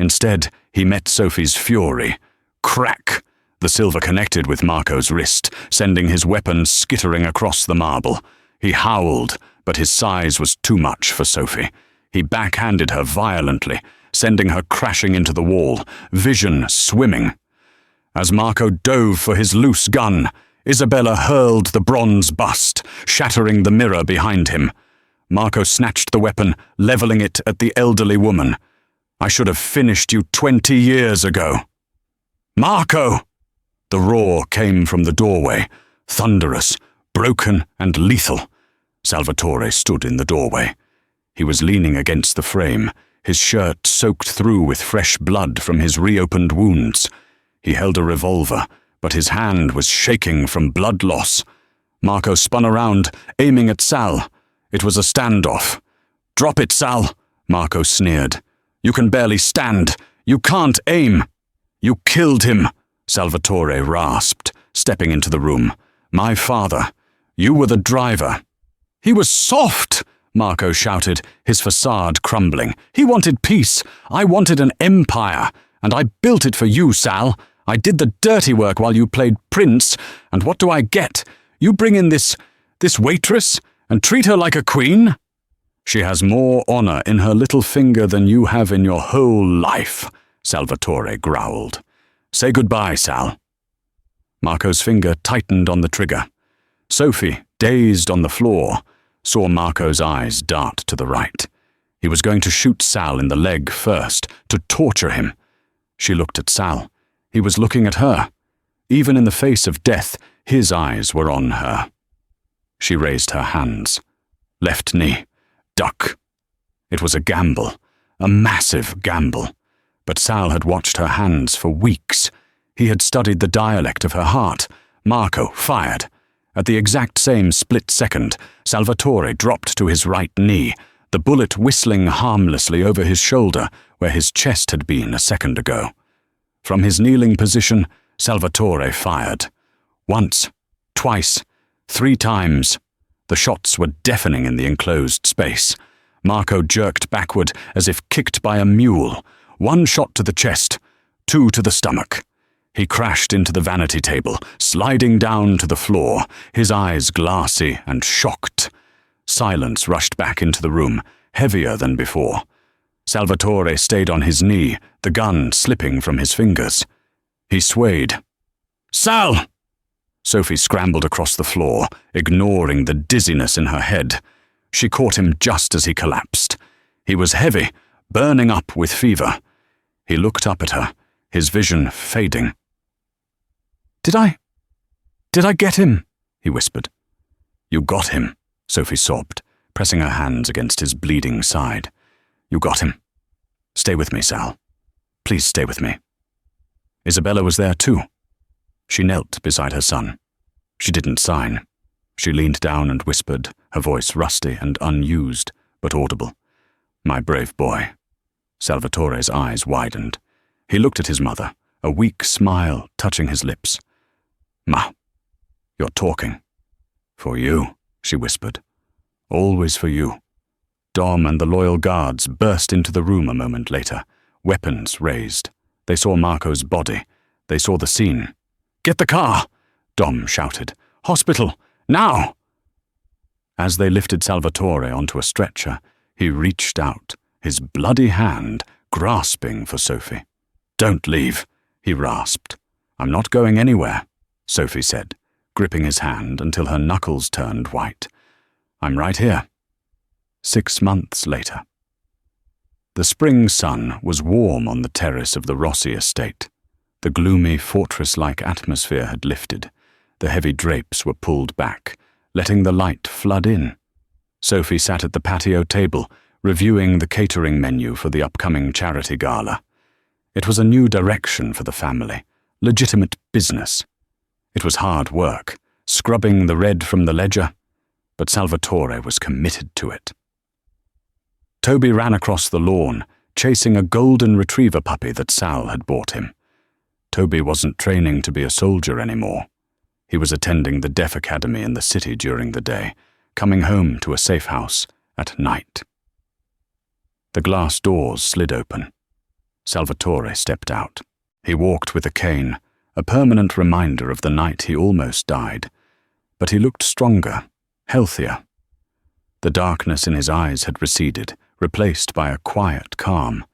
Instead, he met Sophie's fury. Crack! The silver connected with Marco's wrist, sending his weapon skittering across the marble. He howled, but his size was too much for Sophie. He backhanded her violently, sending her crashing into the wall, vision swimming. As Marco dove for his loose gun, Isabella hurled the bronze bust, shattering the mirror behind him. Marco snatched the weapon, leveling it at the elderly woman. "I should have finished you 20 years ago." "Marco!" The roar came from the doorway, thunderous, broken and lethal. Salvatore stood in the doorway. He was leaning against the frame, his shirt soaked through with fresh blood from his reopened wounds. He held a revolver, but his hand was shaking from blood loss. Marco spun around, aiming at Sal. It was a standoff. "Drop it, Sal," Marco sneered. "You can barely stand. You can't aim." "You killed him," Salvatore rasped, stepping into the room. "My father. You were the driver." "He was soft," Marco shouted, his facade crumbling. "He wanted peace. I wanted an empire. And I built it for you, Sal. I did the dirty work while you played prince. And what do I get? You bring in this waitress and treat her like a queen? She has more honor in her little finger than you have in your whole life," Salvatore growled. "Say goodbye, Sal." Marco's finger tightened on the trigger. Sophie, dazed on the floor, saw Marco's eyes dart to the right. He was going to shoot Sal in the leg first, to torture him. She looked at Sal. He was looking at her. Even in the face of death, his eyes were on her. She raised her hands. Left knee. Duck. It was a gamble. A massive gamble. But Sal had watched her hands for weeks. He had studied the dialect of her heart. Marco fired. At the exact same split second, Salvatore dropped to his right knee, the bullet whistling harmlessly over his shoulder where his chest had been a second ago. From his kneeling position, Salvatore fired. Once, twice, 3 times. The shots were deafening in the enclosed space. Marco jerked backward as if kicked by a mule. 1 shot to the chest, 2 to the stomach. He crashed into the vanity table, sliding down to the floor, his eyes glassy and shocked. Silence rushed back into the room, heavier than before. Salvatore stayed on his knee, the gun slipping from his fingers. He swayed. "Sal!" Sophie scrambled across the floor, ignoring the dizziness in her head. She caught him just as he collapsed. He was heavy, burning up with fever. He looked up at her, his vision fading. Did I get him?" he whispered. "You got him," Sophie sobbed, pressing her hands against his bleeding side. "You got him. Stay with me, Sal. Please stay with me." Isabella was there too. She knelt beside her son. She didn't sign. She leaned down and whispered, her voice rusty and unused, but audible. "My brave boy." Salvatore's eyes widened. He looked at his mother, a weak smile touching his lips. "Ma, you're talking." "For you," she whispered. "Always for you." Dom and the loyal guards burst into the room a moment later, weapons raised. They saw Marco's body. They saw the scene. "Get the car!" Dom shouted. "Hospital! Now!" As they lifted Salvatore onto a stretcher, he reached out, his bloody hand grasping for Sophie. "Don't leave," he rasped. "I'm not going anywhere," Sophie said, gripping his hand until her knuckles turned white. "I'm right here." 6 months later. The spring sun was warm on the terrace of the Rossi estate. The gloomy, fortress-like atmosphere had lifted. The heavy drapes were pulled back, letting the light flood in. Sophie sat at the patio table, reviewing the catering menu for the upcoming charity gala. It was a new direction for the family, legitimate business. It was hard work, scrubbing the red from the ledger, but Salvatore was committed to it. Toby ran across the lawn, chasing a golden retriever puppy that Sal had bought him. Toby wasn't training to be a soldier anymore. He was attending the Deaf Academy in the city during the day, coming home to a safe house at night. The glass doors slid open. Salvatore stepped out. He walked with a cane, a permanent reminder of the night he almost died. But he looked stronger, healthier. The darkness in his eyes had receded, replaced by a quiet calm.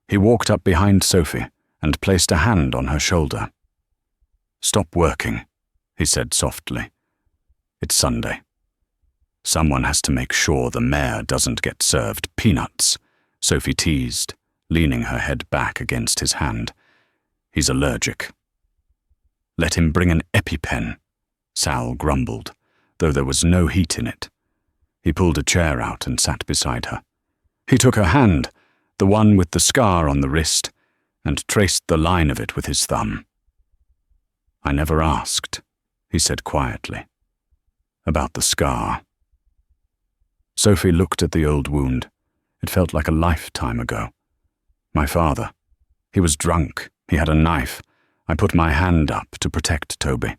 He walked up behind Sophie and placed a hand on her shoulder. "Stop working," he said softly. "It's Sunday. Someone has to make sure the mayor doesn't get served peanuts," Sophie teased, leaning her head back against his hand. "He's allergic." "Let him bring an EpiPen," Sal grumbled, though there was no heat in it. He pulled a chair out and sat beside her. He took her hand, the one with the scar on the wrist, and traced the line of it with his thumb. "I never asked," he said quietly, "about the scar." Sophie looked at the old wound. It felt like a lifetime ago. "My father. He was drunk. He had a knife. I put my hand up to protect Toby."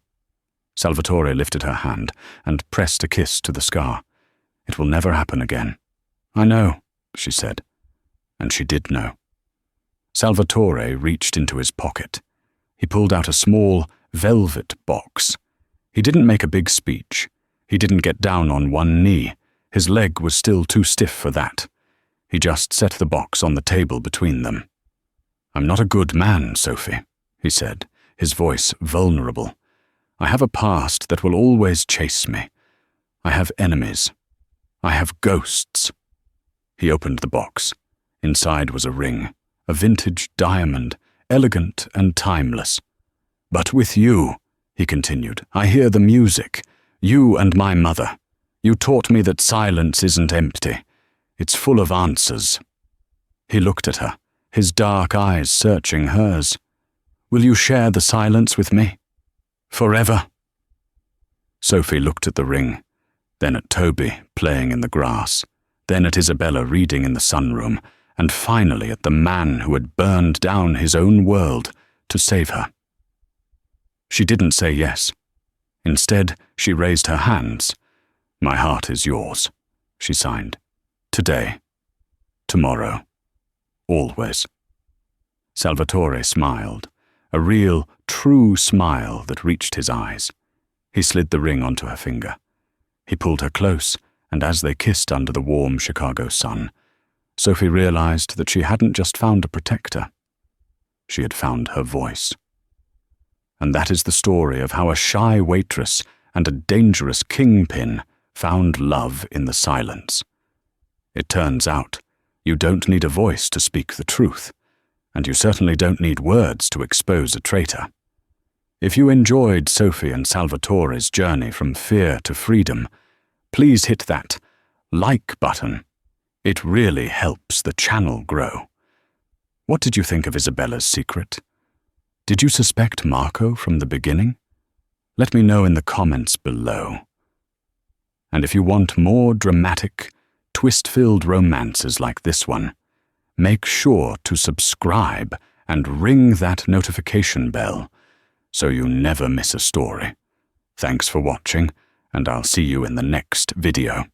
Salvatore lifted her hand and pressed a kiss to the scar. "It will never happen again." "I know," she said. And she did know. Salvatore reached into his pocket. He pulled out a small, velvet box. He didn't make a big speech. He didn't get down on one knee. His leg was still too stiff for that. He just set the box on the table between them. "I'm not a good man, Sophie," he said, his voice vulnerable. "I have a past that will always chase me. I have enemies. I have ghosts." He opened the box. Inside was a ring, a vintage diamond, elegant and timeless. "But with you," he continued, "I hear the music. You and my mother. You taught me that silence isn't empty. It's full of answers." He looked at her, his dark eyes searching hers. "Will you share the silence with me? Forever?" Sophie looked at the ring, then at Toby playing in the grass, then at Isabella reading in the sunroom, and finally at the man who had burned down his own world to save her. She didn't say yes. Instead, she raised her hands. "My heart is yours," she signed. "Today, tomorrow, always." Salvatore smiled, a real, true smile that reached his eyes. He slid the ring onto her finger. He pulled her close, and as they kissed under the warm Chicago sun, Sophie realized that she hadn't just found a protector. She had found her voice. And that is the story of how a shy waitress and a dangerous kingpin found love in the silence. It turns out, you don't need a voice to speak the truth, and you certainly don't need words to expose a traitor. If you enjoyed Sophie and Salvatore's journey from fear to freedom, please hit that like button. It really helps the channel grow. What did you think of Isabella's secret? Did you suspect Marco from the beginning? Let me know in the comments below. And if you want more dramatic, twist-filled romances like this one, make sure to subscribe and ring that notification bell so you never miss a story. Thanks for watching, and I'll see you in the next video.